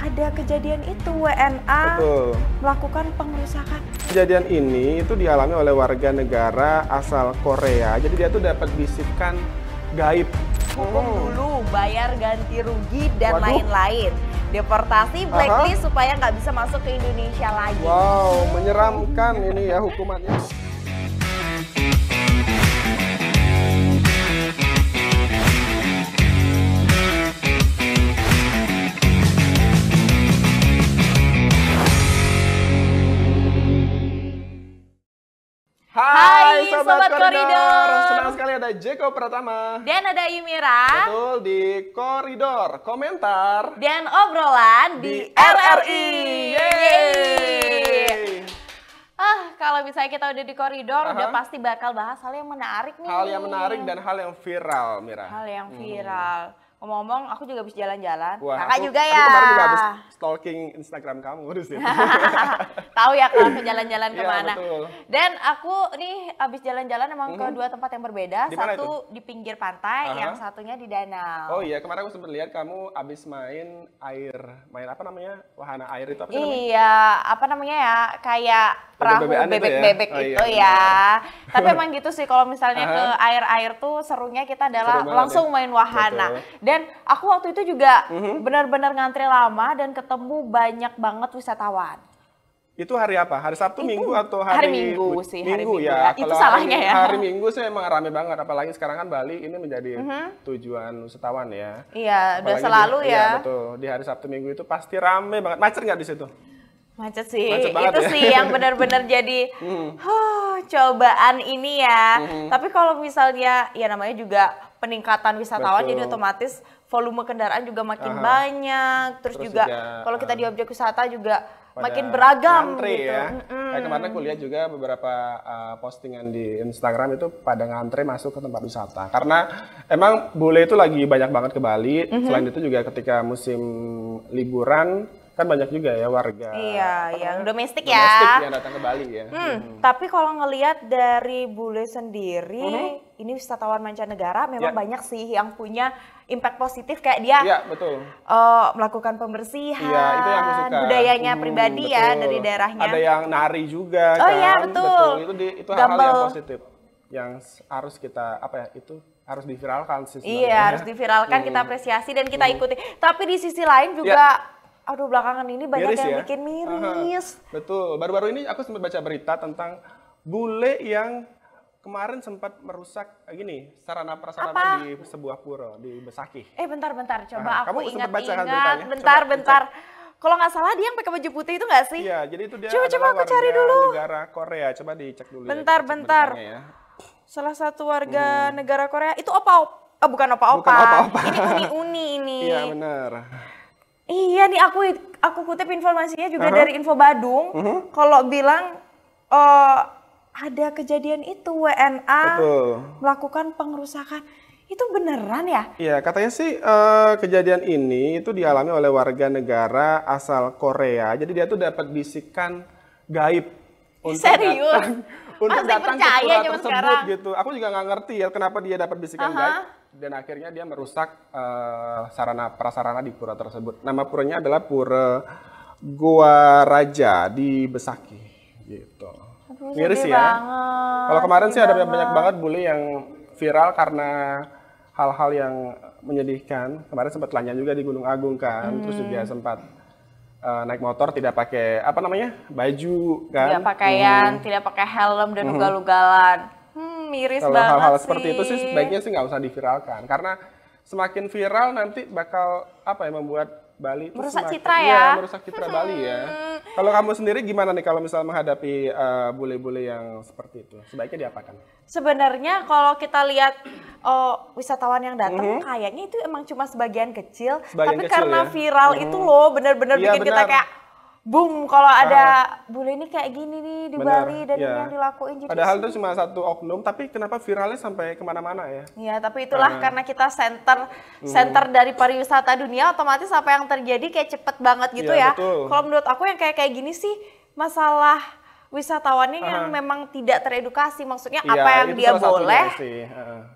ada kejadian itu WNA Betul. melakukan pengerusakan. Kejadian ini itu dialami oleh warga negara asal Korea. Jadi dia tuh dapat bisikan gaib. Hukum dulu, bayar ganti rugi dan Waduh. lain-lain. Deportasi, blacklist supaya nggak bisa masuk ke Indonesia lagi. Wow, menyeramkan ini ya hukumannya. Hai, Sobat Koridor. Senang sekali ada Jeko Pratama. Dan ada Imira. Betul, di Koridor. Komentar Dan obrolan di RRI. Yeay. Kalau misalnya kita udah di koridor, udah pasti bakal bahas hal yang menarik nih. Hal yang menarik dan hal yang viral, Mira. Hal yang viral. Ngomong-ngomong, aku juga habis jalan-jalan. Wah, Kakak juga ya. Aku kemarin juga habis stalking Instagram kamu di situ. Tahu ya kalau ke jalan-jalan Iya, kemana. betul. Dan aku nih habis jalan-jalan emang ke dua tempat yang berbeda. Di mana Satu di pinggir pantai, yang satunya di danau. Oh iya, kemarin aku sempat lihat kamu habis main air. Main apa namanya? Wahana air itu apa sih namanya? Iya, apa namanya ya? Kayak perahu Bebek-bebekan itu ya? bebek-bebek Oh, itu iya, ya. Tapi emang gitu sih kalau misalnya ke air-air tuh serunya kita adalah Seru banget langsung ya. main wahana. Betul. Dan aku waktu itu juga benar-benar ngantri lama dan ketemu banyak banget wisatawan. Itu hari apa? Hari Sabtu, Itu Minggu atau hari Minggu sih, hari Minggu Minggu ya. ya. Itu Kalau salahnya ya. Hari Minggu sih emang rame banget, apalagi sekarang kan Bali ini menjadi tujuan wisatawan ya. Iya, udah Apalagi selalu iya, ya. betul. Di hari Sabtu Minggu itu pasti rame banget. Macet nggak di situ? Macet sih, Macet banget itu ya. sih yang benar-benar jadi cobaan ini ya. Tapi kalau misalnya, ya namanya juga peningkatan wisatawan, Betul. jadi otomatis volume kendaraan juga makin banyak. Terus juga kalau kita di objek wisata juga makin beragam ngantri gitu. ya. Kayak kemarin aku lihat juga beberapa postingan di Instagram itu pada ngantri masuk ke tempat wisata. Karena emang bule itu lagi banyak banget ke Bali. Selain itu juga ketika musim liburan kan banyak juga ya warga Yang domestik domestik ya. yang datang ke Bali ya. Tapi kalau ngelihat dari bule sendiri, ini wisatawan mancanegara memang banyak sih yang punya impact positif kayak dia Iya, betul. melakukan pembersihan, Iya, itu yang aku suka. budayanya pribadi ya Betul. dari daerahnya. Ada yang nari juga Oh kan. iya, betul. Itu hal-hal yang Gambel. positif yang harus kita itu harus diviralkan sih Iya, sebenarnya. harus diviralkan, kita apresiasi dan kita ikuti. Tapi di sisi lain juga, aduh belakangan ini banyak Miris yang ya? bikin miris. Betul. Baru-baru ini aku sempat baca berita tentang bule yang kemarin sempat merusak sarana prasarana di sebuah pura di Besakih. Bentar, coba Kamu aku sempat baca kan ingat-ingat. beritanya? Bentar. Kalau nggak salah dia yang pakai baju putih itu nggak sih? Iya, jadi itu dia Coba adalah aku cari warga dulu. negara Korea. Coba dicek dulu. Bentar. Kita cek beritanya ya. Salah satu warga negara Korea itu opa-opa. Bukan opa-opa. Bukan opa-opa. Ini uni-uni ini. Iya, benar. Iya nih aku kutip informasinya juga dari Info Badung. Kalau bilang ada kejadian itu WNA Betul. melakukan pengerusakan. Itu beneran ya? Iya, katanya sih kejadian ini itu dialami oleh warga negara asal Korea. Jadi dia tuh dapat bisikan gaib Serius? untuk Masih datang ke percaya pura zaman tersebut sekarang? gitu. Aku juga nggak ngerti ya kenapa dia dapat bisikan gaib dan akhirnya dia merusak sarana prasarana di pura tersebut. Nama puranya adalah Pura Goa Raja di Besakih gitu. Aduh, Miris sedih ya. banget, Kalau kemarin sih sedih ada banyak banget bule yang viral karena hal-hal yang menyedihkan. Kemarin sempat lanya juga di Gunung Agung kan, terus juga sempat naik motor tidak pakai baju kan. Tidak pakaian, tidak pakai helm dan ugal-ugalan. Miris Kalau banget hal-hal sih. seperti itu sih sebaiknya sih nggak usah diviralkan karena semakin viral nanti bakal membuat Bali itu Merusak semakin- citra ya. Iya, merusak citra Bali ya. Kalau kamu sendiri gimana nih kalau misalnya menghadapi bule-bule yang seperti itu? Sebaiknya diapakan? Sebenarnya kalau kita lihat wisatawan yang datang kayaknya itu emang cuma sebagian kecil, Sebagian tapi kecil karena ya. viral itu loh benar-benar Iya, bikin kita benar. kayak boom kalau ada bule ini kayak gini nih di Benar, Bali dan iya. ini yang dilakuin jadi Padahal itu cuma satu oknum, tapi kenapa viralnya sampai kemana-mana ya? ya, tapi itulah karena kita center dari pariwisata dunia, otomatis apa yang terjadi kayak cepet banget gitu Iya, ya. betul. Kalau menurut aku yang kayak gini sih masalah wisatawannya yang memang tidak teredukasi, maksudnya Iya, apa yang itu dia salah satunya boleh sih.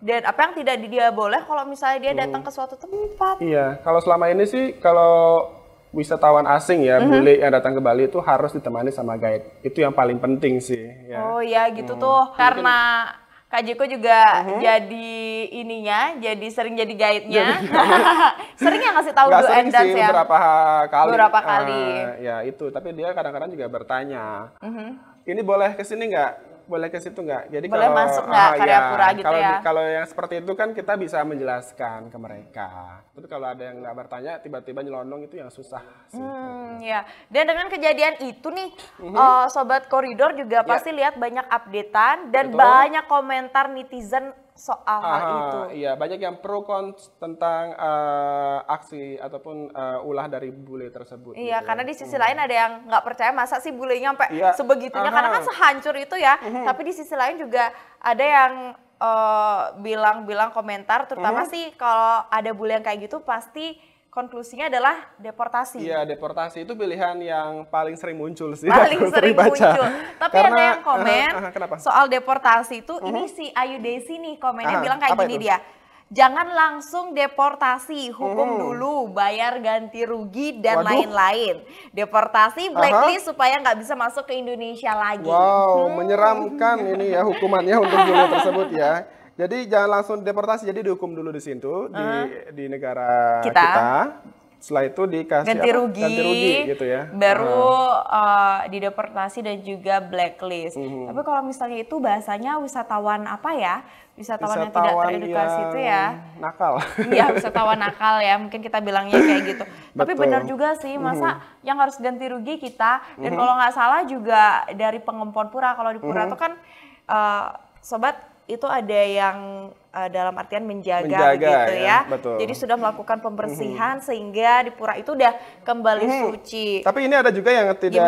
dan apa yang tidak dia boleh kalau misalnya dia datang ke suatu tempat. Iya, kalau selama ini sih kalau wisatawan asing ya, bule yang datang ke Bali itu harus ditemani sama guide. Itu yang paling penting sih. Ya. Oh ya gitu tuh, karena Kak Jeko juga jadi jadi sering jadi guide-nya. Sering ya ngasih tahu do and dance ya? Beberapa kali. Ya itu, tapi dia kadang-kadang juga bertanya, ini boleh ke sini nggak? Boleh ke situ nggak? Jadi boleh masuk nggak Karyapura gitu ya? Kalau yang seperti itu kan kita bisa menjelaskan ke mereka. Tapi kalau ada yang nggak bertanya, tiba-tiba nyelonong itu yang susah sih. Ya. Dan dengan kejadian itu nih, Sobat Koridor juga pasti lihat banyak updatean dan banyak komentar netizen soal hal itu. Iya, banyak yang pro tentang aksi ataupun ulah dari bule tersebut. Iya, gitu karena di sisi lain ada yang nggak percaya masa sih bulenya sampai sebegitunya, karena kan sehancur itu ya. Tapi di sisi lain juga ada yang bilang komentar, terutama sih kalau ada bule yang kayak gitu pasti konklusinya adalah deportasi. Iya, deportasi itu pilihan yang paling sering muncul sih. Paling sering muncul. Tapi karena, ada yang komen soal deportasi itu, ini si Ayu Desi nih komennya bilang kayak gini dia. Jangan langsung deportasi, hukum dulu, bayar ganti rugi dan lain-lain. Deportasi, blacklist supaya nggak bisa masuk ke Indonesia lagi. Wow, menyeramkan ini ya hukumannya untuk bule tersebut ya. Jadi jangan langsung deportasi, jadi dihukum dulu di situ di negara kita. Setelah itu dikasih ganti rugi gitu ya. Baru dideportasi dan juga blacklist. Tapi kalau misalnya itu bahasanya wisatawan apa ya? Wisatawan yang tidak teredukasi itu ya. Nakal. Iya, wisatawan nakal ya. Mungkin kita bilangnya kayak gitu. Tapi benar juga sih, masa yang harus ganti rugi kita. Dan kalau nggak salah juga dari pengempon pura. Kalau di pura itu kan sobat itu ada yang dalam artian menjaga gitu ya. Betul. Jadi sudah melakukan pembersihan sehingga di pura itu udah kembali suci. Tapi ini ada juga yang tidak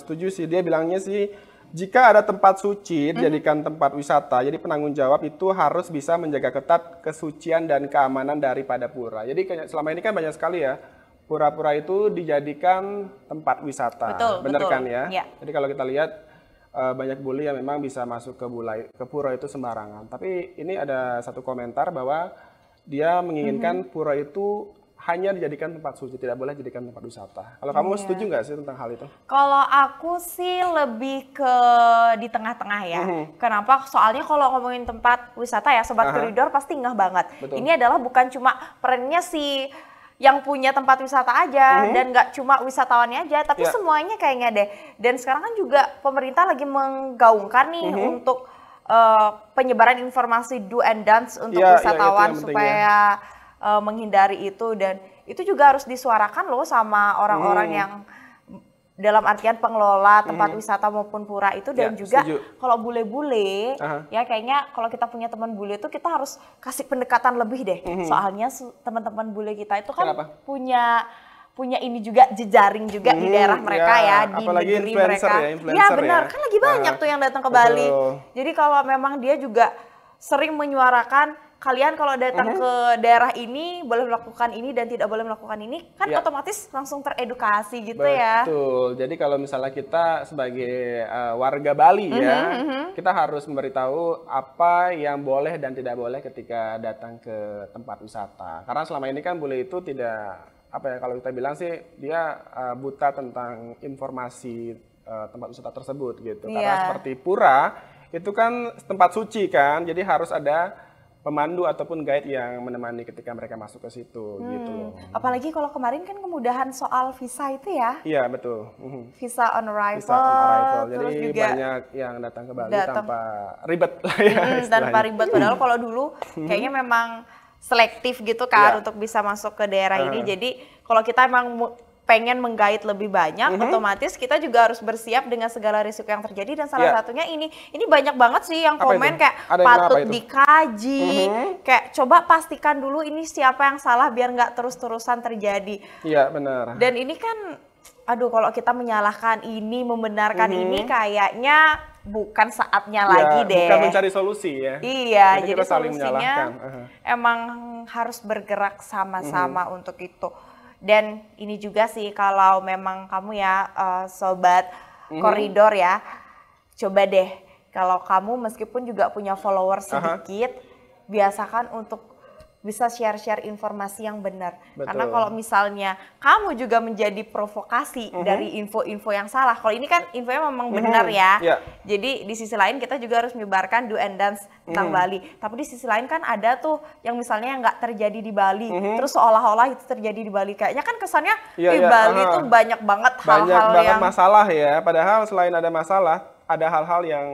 setuju sih. Dia bilangnya sih jika ada tempat suci dijadikan tempat wisata, jadi penanggung jawab itu harus bisa menjaga ketat kesucian dan keamanan daripada pura. Jadi selama ini kan banyak sekali ya pura-pura itu dijadikan tempat wisata. Benar kan ya? Jadi kalau kita lihat banyak bule yang memang bisa masuk ke pura itu sembarangan. Tapi ini ada satu komentar bahwa dia menginginkan pura itu hanya dijadikan tempat suci, tidak boleh dijadikan tempat wisata. Kalau kamu setuju nggak sih tentang hal itu? Kalau aku sih lebih ke di tengah-tengah ya. Kenapa? Soalnya kalau ngomongin tempat wisata ya, Sobat Koridor pasti ngeh banget. Betul. Ini adalah bukan cuma perannya si yang punya tempat wisata aja dan nggak cuma wisatawannya aja, tapi semuanya kayaknya deh. Dan sekarang kan juga pemerintah lagi menggaungkan nih untuk penyebaran informasi do and dance untuk wisatawan supaya menghindari itu, dan itu juga harus disuarakan loh sama orang-orang yang dalam artian pengelola tempat wisata maupun pura itu, dan juga kalau bule-bule ya kayaknya kalau kita punya teman bule itu kita harus kasih pendekatan lebih deh. Soalnya teman-teman bule kita itu kan punya ini juga jejaring juga di daerah mereka ya, di negeri mereka. Iya benar, kan lagi banyak tuh yang datang ke Bali. Jadi kalau memang dia juga sering menyuarakan kalian kalau datang ke daerah ini boleh melakukan ini dan tidak boleh melakukan ini, kan otomatis langsung teredukasi gitu ya. Betul. Jadi kalau misalnya kita sebagai warga Bali ya, kita harus memberitahu apa yang boleh dan tidak boleh ketika datang ke tempat wisata. Karena selama ini kan bule itu tidak, apa ya, kalau kita bilang sih dia buta tentang informasi tempat wisata tersebut gitu. Karena seperti pura itu kan tempat suci kan, jadi harus ada pemandu ataupun guide yang menemani ketika mereka masuk ke situ gitu loh. Apalagi kalau kemarin kan kemudahan soal visa itu ya. Iya betul. Visa on arrival. Visa on arrival. Jadi terus juga banyak yang datang ke Bali tanpa ribet lah ya. Tanpa ribet, padahal kalau dulu kayaknya memang selektif gitu kan untuk bisa masuk ke daerah ini. Jadi kalau kita emang pengen menggait lebih banyak, otomatis kita juga harus bersiap dengan segala risiko yang terjadi, dan salah satunya ini banyak banget sih yang komen kayak patut dikaji, kayak coba pastikan dulu ini siapa yang salah biar nggak terus-terusan terjadi. Iya benar. Dan ini kan, aduh kalau kita menyalahkan ini, membenarkan ini kayaknya bukan saatnya lagi deh. Bukan mencari solusi ya. Iya, jadi solusinya emang harus bergerak sama-sama untuk itu. Dan ini juga sih kalau memang kamu ya Sobat Koridor ya, coba deh kalau kamu meskipun juga punya follower sedikit, biasakan untuk bisa share-share informasi yang benar. Betul. Karena kalau misalnya kamu juga menjadi provokasi dari info-info yang salah, kalau ini kan infonya memang benar ya. Yeah. Jadi di sisi lain kita juga harus menyebarkan do and don'ts tentang Bali. Tapi di sisi lain kan ada tuh yang misalnya nggak terjadi di Bali, terus seolah-olah itu terjadi di Bali. Kayaknya kan kesannya Bali itu banyak banget hal-hal yang masalah ya. Padahal selain ada masalah, ada hal-hal yang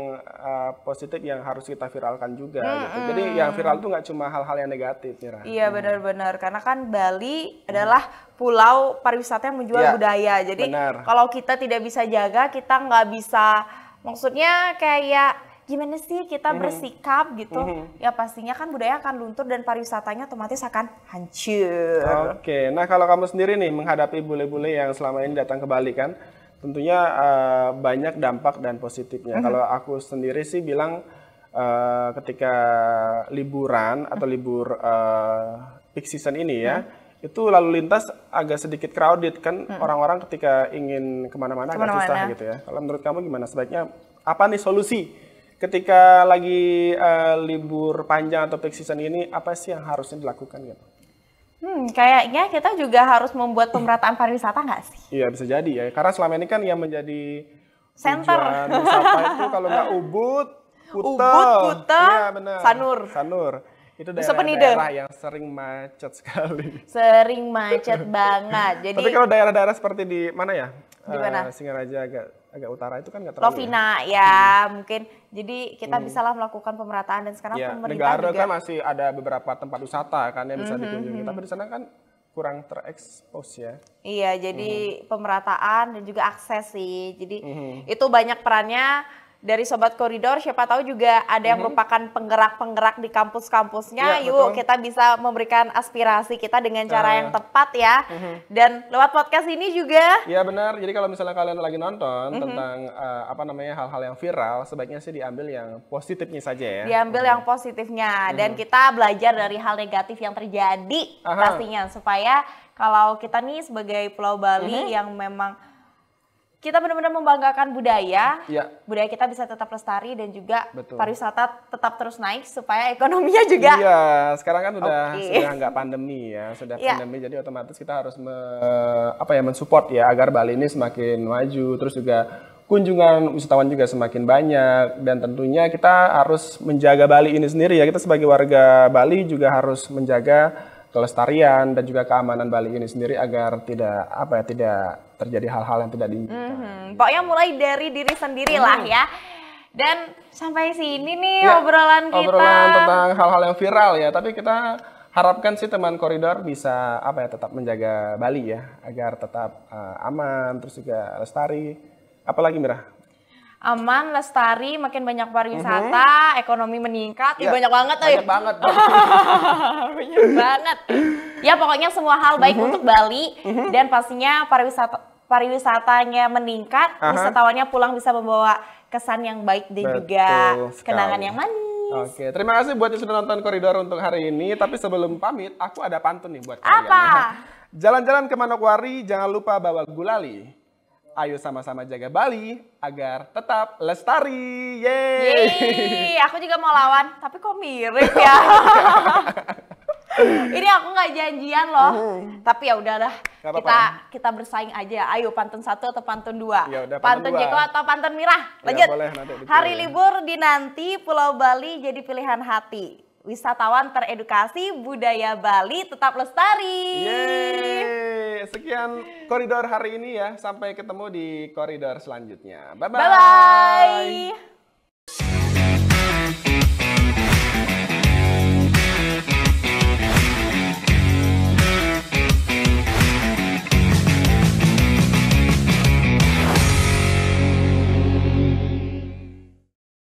positif yang harus kita viralkan juga gitu. Jadi yang viral tuh nggak cuma hal-hal yang negatif, Mira. Iya benar-benar, karena kan Bali adalah pulau pariwisata yang menjual budaya. Jadi kalau kita tidak bisa jaga, kita nggak bisa, maksudnya kayak gimana sih kita bersikap gitu. Ya pastinya kan budaya akan luntur dan pariwisatanya otomatis akan hancur. Oke, nah kalau kamu sendiri nih menghadapi bule-bule yang selama ini datang ke Bali kan, tentunya banyak dampak dan positifnya. Kalau aku sendiri sih bilang ketika liburan atau libur peak season ini ya, itu lalu lintas agak sedikit crowded kan, orang-orang ketika ingin kemana-mana agak susah gitu ya. Kalau menurut kamu gimana, sebaiknya apa nih solusi ketika lagi libur panjang atau peak season ini, apa sih yang harusnya dilakukan gitu? Kayaknya kita juga harus membuat pemerataan pariwisata nggak sih? Iya bisa jadi ya, karena selama ini kan yang menjadi center tujuan wisata itu kalau nggak Ubud, Kuta, iya, benar. Sanur. Itu daerah-daerah yang sering macet sekali. Sering macet banget. Jadi. Tapi kalau daerah-daerah seperti di mana ya? Di mana? Singaraja agak utara itu kan nggak terlalu. Lovina ya mungkin. Jadi kita bisalah melakukan pemerataan dan sekarang pemerintah negara juga. Kan masih ada beberapa tempat wisata kan yang bisa dikunjungi. Tapi di sana kan kurang terekspos ya. Iya, jadi pemerataan dan juga akses sih. Jadi itu banyak perannya dari Sobat Koridor, siapa tahu juga ada yang merupakan penggerak-penggerak di kampus-kampusnya. Yuk kita bisa memberikan aspirasi kita dengan cara yang tepat ya. Dan lewat podcast ini juga. Iya benar, jadi kalau misalnya kalian lagi nonton tentang hal-hal yang viral, sebaiknya sih diambil yang positifnya saja ya. Diambil yang positifnya, dan kita belajar dari hal negatif yang terjadi pastinya. Supaya kalau kita nih sebagai Pulau Bali yang memang kita benar-benar membanggakan budaya, budaya kita bisa tetap lestari dan juga pariwisata tetap terus naik supaya ekonominya juga. Iya, sekarang kan sudah nggak pandemi ya, sudah pandemi jadi otomatis kita harus mensupport ya agar Bali ini semakin maju, terus juga kunjungan wisatawan juga semakin banyak dan tentunya kita harus menjaga Bali ini sendiri ya, kita sebagai warga Bali juga harus menjaga kelestarian dan juga keamanan Bali ini sendiri agar tidak terjadi hal-hal yang tidak diinginkan. Pokoknya mulai dari diri sendiri lah ya. Dan sampai sini nih obrolan kita. Obrolan tentang hal-hal yang viral ya, tapi kita harapkan sih teman koridor bisa tetap menjaga Bali ya agar tetap aman terus juga lestari. Apalagi Mira? Aman, lestari, makin banyak pariwisata, ekonomi meningkat, banyak banget tuh. Banyak banget. Banyak banget. Ya pokoknya semua hal baik untuk Bali dan pastinya pariwisatanya meningkat, wisatawannya pulang bisa membawa kesan yang baik dan juga kenangan yang manis. Oke, terima kasih buat yang sudah nonton Koridor untuk hari ini. Tapi sebelum pamit, aku ada pantun nih buat kalian. Apa? Jalan-jalan ke Manokwari, jangan lupa bawa gulali. Ayo sama-sama jaga Bali agar tetap lestari. Yeay, aku juga mau lawan, tapi kok mirip ya. Ini aku nggak janjian loh. Tapi ya udahlah, kita bersaing aja. Ayo pantun 1 atau pantun 2? Ya udah, pantun Jeko atau pantun Mirah? Lanjut. Ya, boleh, hari libur dinanti, Pulau Bali jadi pilihan hati. Wisatawan teredukasi, budaya Bali tetap lestari. Yeay. Sekian Koridor hari ini ya. Sampai ketemu di Koridor selanjutnya. Bye-bye. Bye-bye.